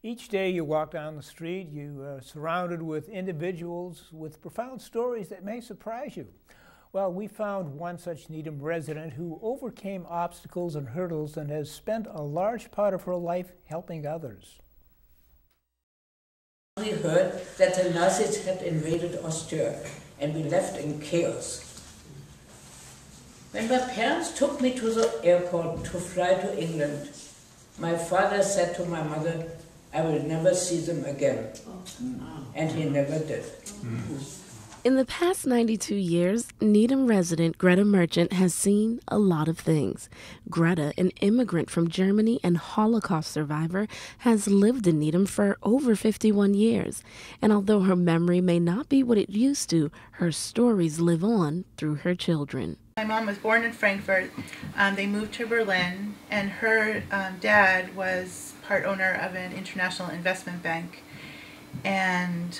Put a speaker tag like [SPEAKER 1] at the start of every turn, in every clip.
[SPEAKER 1] Each day you walk down the street, you are surrounded with individuals with profound stories that may surprise you. Well, we found one such Needham resident who overcame obstacles and hurdles and has spent a large part of her life helping others.
[SPEAKER 2] We heard that the Nazis had invaded Austria and we left in chaos. When my parents took me to the airport to fly to England, my father said to my mother, I will never see them again. And he never did.
[SPEAKER 3] In the past 92 years, Needham resident Greta Merchant has seen a lot of things. Greta, an immigrant from Germany and Holocaust survivor, has lived in Needham for over 51 years. And although her memory may not be what it used to, her stories live on through her children.
[SPEAKER 4] My mom was born in Frankfurt. They moved to Berlin, and her dad was part owner of an international investment bank. And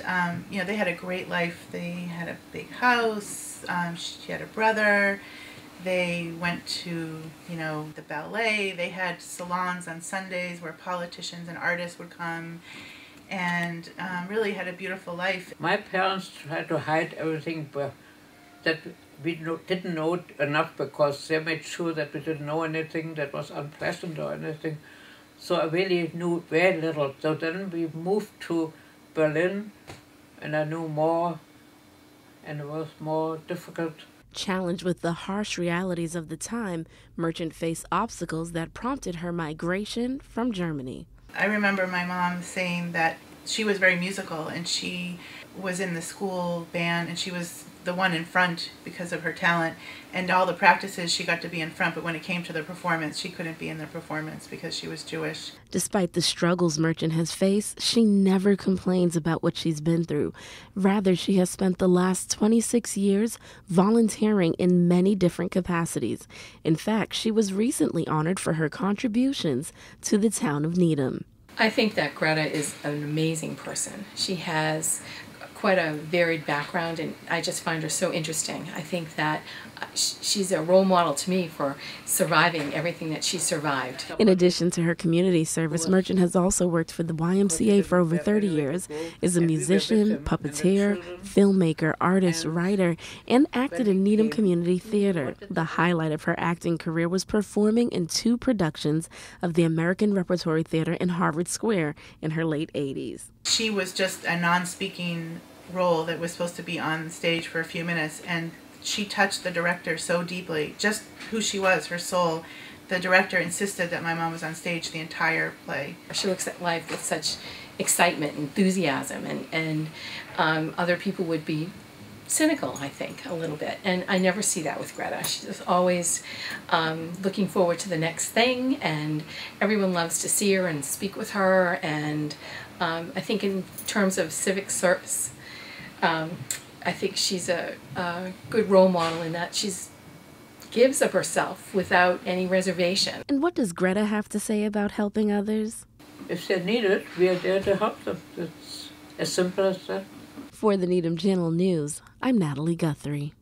[SPEAKER 4] they had a great life. They had a big house. She had a brother. They went to the ballet. They had salons on Sundays where politicians and artists would come, and really had a beautiful life.
[SPEAKER 2] My parents tried to hide everything, but that we didn't know enough, because they made sure that we didn't know anything that was unpleasant or anything. So I really knew very little. So then we moved to Berlin, and I knew more, and it was more difficult.
[SPEAKER 3] Challenged with the harsh realities of the time, Merchant faced obstacles that prompted her migration from Germany.
[SPEAKER 4] I remember my mom saying that she was very musical, and she was in the school band, and she was the one in front because of her talent, and all the practices she got to be in front, but when it came to the performance, she couldn't be in the performance because she was Jewish.
[SPEAKER 3] Despite the struggles Merchant has faced, she never complains about what she's been through. Rather, she has spent the last 26 years volunteering in many different capacities. In fact, she was recently honored for her contributions to the town of Needham.
[SPEAKER 5] I think that Greta is an amazing person. She has quite a varied background, and I just find her so interesting. I think that she's a role model to me for surviving everything that she survived.
[SPEAKER 3] In addition to her community service, Merchant has also worked for the YMCA for over 30 years, is a musician, puppeteer, filmmaker, artist, writer, and acted in Needham Community Theater. The highlight of her acting career was performing in 2 productions of the American Repertory Theater in Harvard Square in her late 80s.
[SPEAKER 4] She was just a non-speaking role that was supposed to be on stage for a few minutes, and she touched the director so deeply, just who she was, her soul. The director insisted that my mom was on stage the entire play.
[SPEAKER 5] She looks at life with such excitement, enthusiasm, and other people would be cynical, I think, a little bit. And I never see that with Greta. She's always looking forward to the next thing, and everyone loves to see her and speak with her. And I think in terms of civic service, I think she's a good role model in that she gives of herself without any reservation.
[SPEAKER 3] And what does Greta have to say about helping others?
[SPEAKER 2] If they need it, we are there to help them. It's as simple as that.
[SPEAKER 3] For the Needham Journal News, I'm Natalie Guthrie.